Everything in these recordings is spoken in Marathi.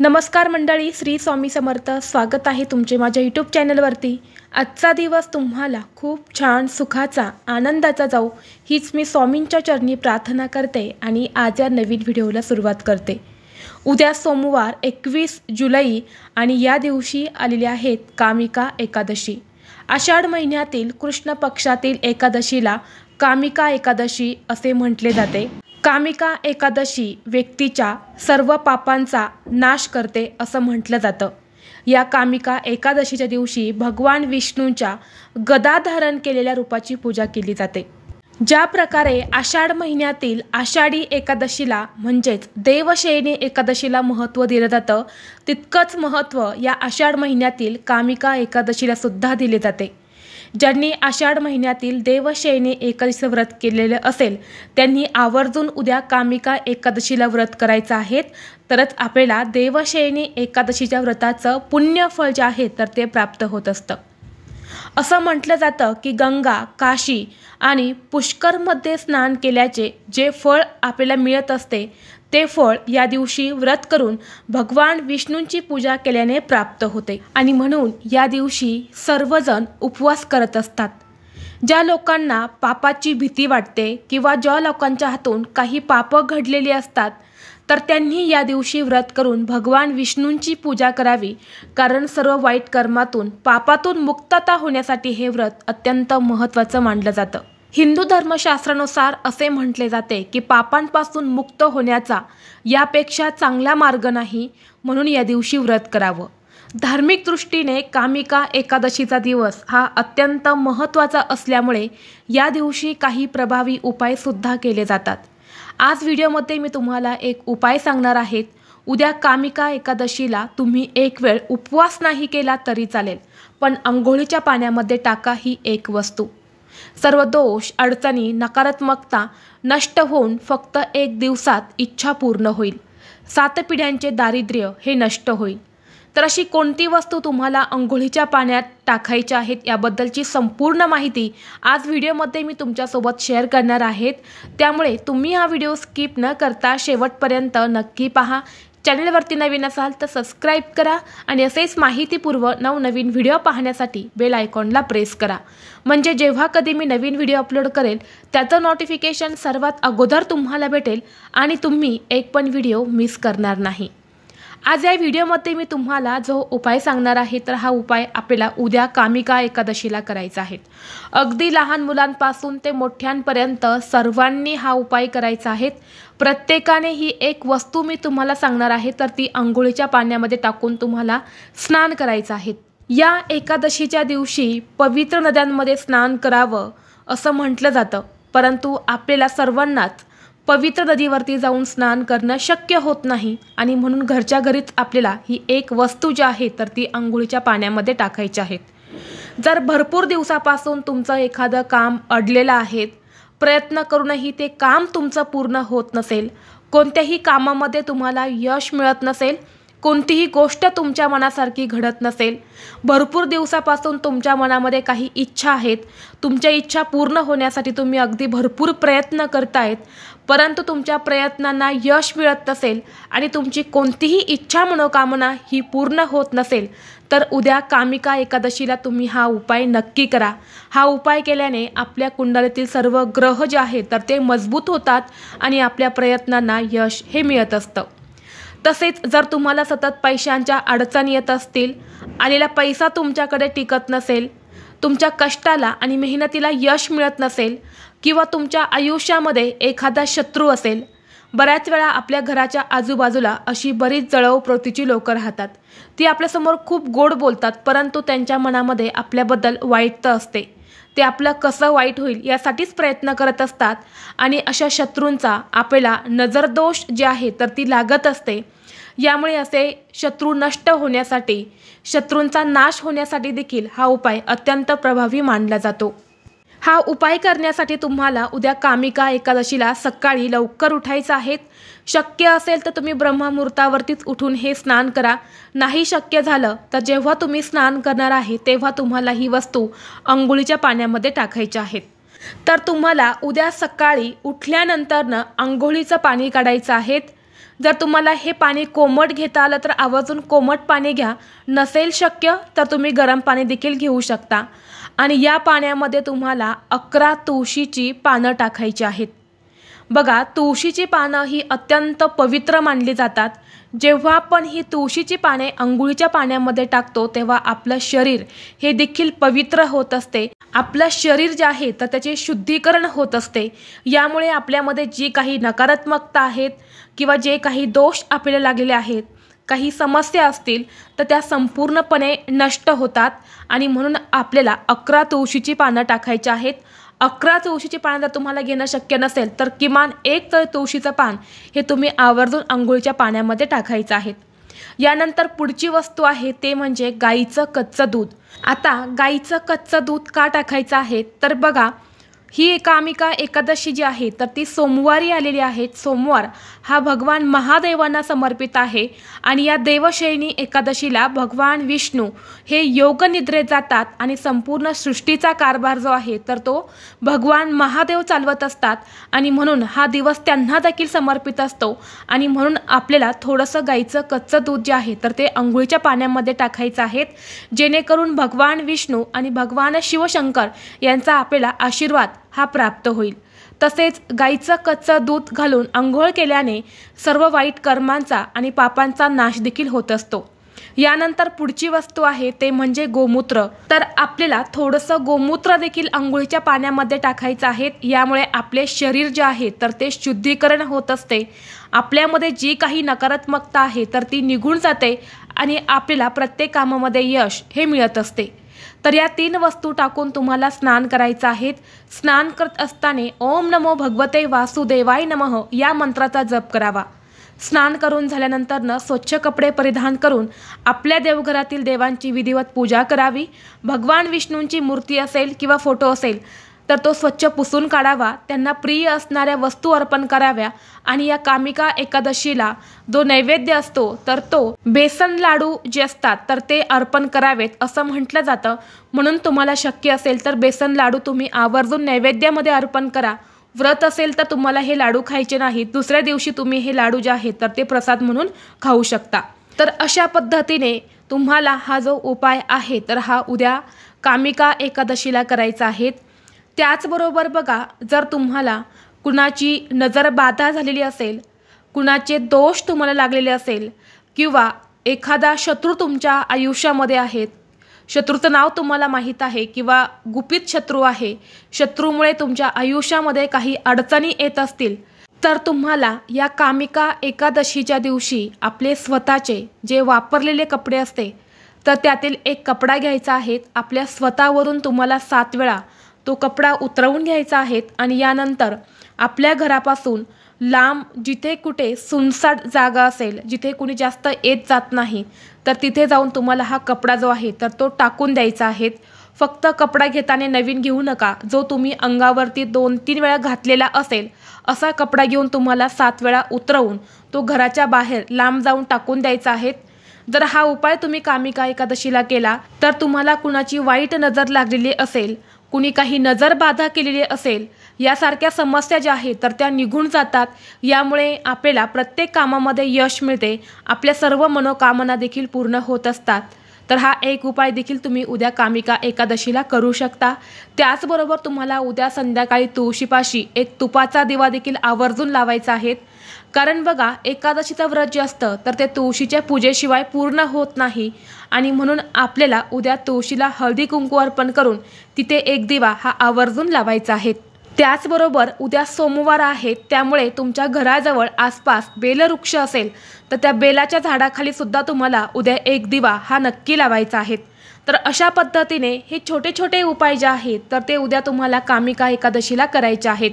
नमस्कार मंडळी, श्री स्वामी समर्थ. स्वागत आहे तुमचे माझ्या यूट्यूब चॅनलवरती. आजचा दिवस तुम्हाला खूप छान सुखाचा आनंदाचा जाऊ हीच मी स्वामींच्या चरणी प्रार्थना करते आणि आज या नवीन व्हिडिओला सुरुवात करते. उद्या सोमवार 21 जुलै आणि या दिवशी आलेली आहेत कामिका एकादशी. आषाढ महिन्यातील कृष्ण पक्षातील एकादशीला कामिका एकादशी असे म्हटले जाते. कामिका एकादशी व्यक्तीच्या सर्व पापांचा नाश करते असं म्हटलं जातं. या कामिका एकादशीच्या दिवशी भगवान विष्णूंच्या गदा धारण केलेल्या रूपाची पूजा केली जाते. ज्या प्रकारे आषाढ महिन्यातील आषाढी एकादशीला म्हणजेच देवशयनी एकादशीला महत्त्व दिलं जातं, तितकंच महत्त्व या आषाढ महिन्यातील कामिका एकादशीला सुद्धा दिले जाते. ज्यांनी आषाढ महिन्यातील देवशयनी एकादशीचं व्रत केलेलं असेल त्यांनी आवर्जून उद्या कामिका एकादशीला व्रत करायचं आहे, तरच आपल्याला देवशयनी एकादशीच्या व्रताचं पुण्यफळ जे आहे तर ते प्राप्त होत असतं. असं म्हटलं जातं की गंगा, काशी आणि पुष्करमध्ये स्नान केल्याचे जे फळ आपल्याला मिळत असते ते फळ या दिवशी व्रत करून भगवान विष्णूंची पूजा केल्याने प्राप्त होते आणि म्हणून या दिवशी सर्वजण उपवास करत असतात. ज्या लोकांना पापाची भीती वाटते किंवा ज्या लोकांच्या हातून काही पापं घडलेली असतात तर त्यांनी या दिवशी व्रत करून भगवान विष्णूंची पूजा करावी, कारण सर्व वाईट कर्मातून पापातून मुक्तता होण्यासाठी हे व्रत अत्यंत महत्त्वाचं मानलं जातं. हिंदू धर्मशास्त्रानुसार असे म्हटले जाते की पापांपासून मुक्त होण्याचा यापेक्षा चांगला मार्ग नाही, म्हणून या दिवशी व्रत करावं. धार्मिक दृष्टीने कामिका एकादशीचा दिवस हा अत्यंत महत्त्वाचा असल्यामुळे या दिवशी काही प्रभावी उपायसुद्धा केले जातात. आज व्हिडिओमध्ये मी तुम्हाला एक उपाय सांगणार आहे. उद्या कामिका एकादशीला तुम्ही एक वेळ उपवास नाही केला तरी चालेल, पण अंघोळीच्या पाण्यामध्ये टाका ही एक वस्तू. सर्व दोष, अडचणी, नकारात्मकता नष्ट होऊन फक्त एक दिवसात इच्छा पूर्ण होईल. 7 पिढ्यांचे दारिद्र्य हे नष्ट होईल. तर अशी कोणती वस्तू तुम्हाला अंघोळीच्या पाण्यात टाकायच्या आहेत याबद्दलची संपूर्ण माहिती आज व्हिडिओमध्ये मी तुमच्यासोबत शेअर करणार आहे. त्यामुळे तुम्ही हा व्हिडिओ स्किप न करता शेवटपर्यंत नक्की पहा. चॅनलवरती नवीन असाल तर सबस्क्राईब करा आणि असेच माहितीपूर्व नवनवीन व्हिडिओ पाहण्यासाठी बेल आयकॉनला प्रेस करा, म्हणजे जेव्हा कधी मी नवीन व्हिडिओ अपलोड करेल त्याचं नोटिफिकेशन सर्वात अगोदर तुम्हाला भेटेल आणि तुम्ही एक पण व्हिडिओ मिस करणार नाही. आज या व्हिडिओमध्ये मी तुम्हाला जो उपाय सांगणार आहे तर हा उपाय आपल्याला उद्या कामिका एकादशीला करायचा आहे. अगदी लहान मुलांपासून ते मोठ्यांपर्यंत सर्वांनी हा उपाय करायचा आहे. प्रत्येकाने ही एक वस्तू मी तुम्हाला सांगणार आहे तर ती अंघोळीच्या पाण्यामध्ये टाकून तुम्हाला स्नान करायचं आहे. या एकादशीच्या दिवशी पवित्र नद्यांमध्ये स्नान करावं असं म्हटलं जातं, परंतु आपल्याला सर्वांनाच पवित्र नदीवरती जाऊन स्नान करणं शक्य होत नाही आणि म्हणून घरच्या घरीच आपल्याला ही एक वस्तू जी आहे तर ती अंघोळीच्या पाण्यामध्ये टाकायची आहे. जर भरपूर दिवसापासून तुमचं एखादं काम अडलेलं आहे, प्रयत्न करूनही ते काम तुमचं पूर्ण होत नसेल, कोणत्याही कामामध्ये तुम्हाला यश मिळत नसेल, कोणतीही गोष्ट तुमच्या मनासारखी घडत नसेल, भरपूर दिवसापासून तुमच्या मनामध्ये काही इच्छा आहेत, तुमच्या इच्छा पूर्ण होण्यासाठी तुम्ही अगदी भरपूर प्रयत्न करतायत, परंतु तुमच्या प्रयत्नांना यश मिळत नसेल आणि तुमची कोणतीही इच्छा मनोकामना ही पूर्ण होत नसेल, तर उद्या कामिका एकादशीला तुम्ही हा उपाय नक्की करा. हा उपाय केल्याने आपल्या कुंडलीतील सर्व ग्रह जे आहेत तर ते मजबूत होतात आणि आपल्या प्रयत्नांना यश हे मिळत असतं. तसेच जर तुम्हाला सतत पैशांच्या अडचणी येत असतील, आलेला पैसा तुमच्याकडे टिकत नसेल, तुमच्या कष्टाला आणि मेहनतीला यश मिळत नसेल किंवा तुमच्या आयुष्यामध्ये एखादा शत्रू असेल, बऱ्याच वेळा आपल्या घराच्या आजूबाजूला अशी बरीच जळाऊ प्रवृत्तीची लोकं राहतात. ती आपल्यासमोर खूप गोड बोलतात, परंतु त्यांच्या मनामध्ये आपल्याबद्दल वाईट असते. ते आपलं कसं वाईट होईल यासाठीच प्रयत्न करत असतात आणि अशा शत्रूंचा आपल्याला नजरदोष जे आहे तर ती लागत असते. यामुळे असे शत्रू नष्ट होण्यासाठी, शत्रूंचा नाश होण्यासाठी देखील हा उपाय अत्यंत प्रभावी मानला जातो. हा उपाय करण्यासाठी तुम्हाला उद्या कामिका एकादशीला सकाळी लवकर उठायचं आहे. शक्य असेल तर तुम्ही ब्रह्ममुहूर्तावरतीच उठून हे स्नान करा. नाही शक्य झालं तर जेव्हा तुम्ही स्नान करणार आहे तेव्हा तुम्हाला ही वस्तू अंघोळीच्या पाण्यामध्ये टाकायची आहे. तर तुम्हाला उद्या सकाळी उठल्यानंतरनं अंघोळीचं पाणी काढायचं आहे. जर तुम्हाला हे पाणी कोमट घेता आलं तर आवर्जून कोमट पाणी घ्या, नसेल शक्य तर तुम्ही गरम पाणी देखील घेऊ शकता। आणि या पाण्यामध्ये तुम्हाला 11 तुळशीची पानं टाकायची आहेत। बघा, तुळशीची पानं ही अत्यंत पवित्र मानली जातात। जेव्हा आपण ही तुळशीची पाने अंघोळीच्या पाण्यामध्ये टाकतो तेव्हा आपलं शरीर हे देखील पवित्र होत असते। आपलं शरीर जे आहे तर त्याचे शुद्धीकरण होत असते। यामुळे आपल्यामध्ये जी काही नकारात्मकता आहेत किंवा जे काही दोष आपल्याला लागलेले आहेत, काही समस्या असतील तर त्या संपूर्णपणे नष्ट होतात। आणि म्हणून आपल्याला 11 तुळशीची पानं टाकायची आहेत। 11 तुळशीची पानं जर तुम्हाला घेणं शक्य नसेल तर किमान 1 तळ तुळशीचं पान हे तुम्ही आवर्जून अंघोळीच्या पाण्यामध्ये टाकायचं आहे। यानंतर पुढची वस्तू आहे ते म्हणजे गाईचं कच्चं दूध। आता गाईचं कच्चं दूध का टाकायचं आहे तर बघा, ही कामिका एकादशी जी आहे तर ती सोमवारी आलेली आहे। सोमवार हा भगवान महादेवांना समर्पित आहे आणि या देवशयनी एकादशीला भगवान विष्णू हे योग निद्रेत जातात आणि संपूर्ण सृष्टीचा कारभार जो आहे तर तो भगवान महादेव चालवत असतात आणि म्हणून हा दिवस त्यांना देखील समर्पित असतो। आणि म्हणून आपल्याला थोडंसं गाईचं कच्चं दूध जे आहे तर ते अंघोळीच्या पाण्यामध्ये टाकायचं आहे, जेणेकरून भगवान विष्णू आणि भगवान शिवशंकर यांचा आपल्याला आशीर्वाद हा प्राप्त होईल। तसेच गाईचं कच्चं दूध घालून अंघोळ केल्याने सर्व वाईट कर्मांचा आणि पापांचा नाश देखील होत असतो। यानंतर पुढची वस्तू आहे ते म्हणजे गोमूत्र। तर आपल्याला थोडंसं गोमूत्र देखील अंघोळीच्या पाण्यामध्ये टाकायचं आहे। यामुळे आपले शरीर जे आहे तर ते शुद्धीकरण होत असते। आपल्यामध्ये जी काही नकारात्मकता आहे तर ती निघून जाते आणि आपल्याला प्रत्येक कामामध्ये यश हे मिळत असते। तर या 3 वस्तू टाकून तुम्हाला स्नान करायचं आहे। स्नान करत असताना ओम नमो भगवते वासुदेवाय नमः या मंत्राचा जप करावा। स्नान करून झाल्यानंतर स्वच्छ कपडे परिधान करून आपल्या देवघरातील देवांची विधिवत पूजा करावी। भगवान विष्णूंची मूर्ती असेल किंवा फोटो असेल तर तो स्वच्छ पुसून काढावा। त्यांना प्रिय असणाऱ्या वस्तू अर्पण कराव्या आणि या कामिका एकादशीला जो नैवेद्य असतो तर तो बेसन लाडू जे असतात तर ते अर्पण करावेत असं म्हटलं जातं। म्हणून तुम्हाला शक्य असेल तर बेसन लाडू तुम्ही आवर्जून नैवेद्यामध्ये अर्पण करा। व्रत असेल तर तुम्हाला हे लाडू खायचे नाहीत, दुसऱ्या दिवशी तुम्ही हे लाडू जे आहेत तर ते प्रसाद म्हणून खाऊ शकता। तर अशा पद्धतीने तुम्हाला हा जो उपाय आहे तर हा उद्या कामिका एकादशीला करायचा आहे। त्याचबरोबर बघा, जर तुम्हाला कुणाची नजर बाधा झालेली असेल, कुणाचे दोष तुम्हाला लागलेले असेल किंवा एखादा शत्रू तुमच्या आयुष्यामध्ये आहेत, शत्रूचं नाव तुम्हाला माहीत आहे किंवा गुपित शत्रू आहे, शत्रूमुळे तुमच्या आयुष्यामध्ये काही अडचणी येत असतील तर तुम्हाला या कामिका एकादशीच्या दिवशी आपले स्वतःचे जे वापरलेले कपडे असते तर त्यातील एक कपडा घ्यायचा आहे। आपल्या स्वतःवरून तुम्हाला 7 वेळा तो कपडा उतरवून घ्यायचा आहे आणि यानंतर आपल्या घरापासून लांब जिथे कुठे सुनसाट जागा असेल, जिथे कुणी जास्त येत जात नाही तर तिथे जाऊन तुम्हाला हा कपडा जो आहे तर तो टाकून द्यायचा आहे। फक्त कपडा घेताना नवीन घेऊ नका, जो तुम्ही अंगावरती 2-3 वेळा घातलेला असेल असा कपडा घेऊन तुम्हाला 7 वेळा उतरवून तो घराच्या बाहेर लांब जाऊन टाकून द्यायचा आहे। जर हा उपाय तुम्ही कामिका एकादशीला केला तर तुम्हाला कुणाची वाईट नजर लागलेली असेल, कुणी काही नजर बाधा केलेली असेल, यासारख्या समस्या ज्या आहेत तर त्या निघून जातात। यामुळे आपल्याला प्रत्येक कामामध्ये यश मिळते, आपल्या सर्व मनोकामना देखील पूर्ण होत असतात। तर हा एक उपाय देखील तुम्ही उद्या कामिका एकादशीला करू शकता। त्याचबरोबर तुम्हाला उद्या संध्याकाळी तुळशीपाशी एक तुपाचा दिवा देखील आवर्जून लावायचा आहे। कारण बघा, एकादशीचं व्रत जे असतं तर ते तुळशीच्या पूजेशिवाय पूर्ण होत नाही आणि म्हणून आपल्याला उद्या तुळशीला हळदी कुंकू अर्पण करून तिथे एक दिवा हा आवर्जून लावायचा आहे। त्याचबरोबर उद्या सोमवार आहे, त्यामुळे तुमच्या घराजवळ आसपास बेलवृक्ष असेल तर त्या बेलाच्या झाडाखाली सुद्धा तुम्हाला उद्या एक दिवा हा नक्की लावायचा आहे। तर अशा पद्धतीने हे छोटे छोटे उपाय जे आहेत तर ते उद्या तुम्हाला कामिका एकादशीला करायचे आहेत।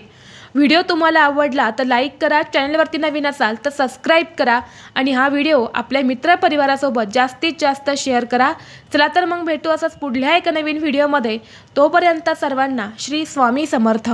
व्हिडिओ तुम्हाला आवडला तर लाईक करा, चॅनलवरती नवीन असाल तर सबस्क्राईब करा आणि हा व्हिडिओ आपल्या मित्रपरिवारासोबत जास्तीत जास्त शेअर करा। चला तर मग भेटू असंच पुढल्या एका नवीन व्हिडिओमध्ये। तोपर्यंत सर्वांना श्री स्वामी समर्थ।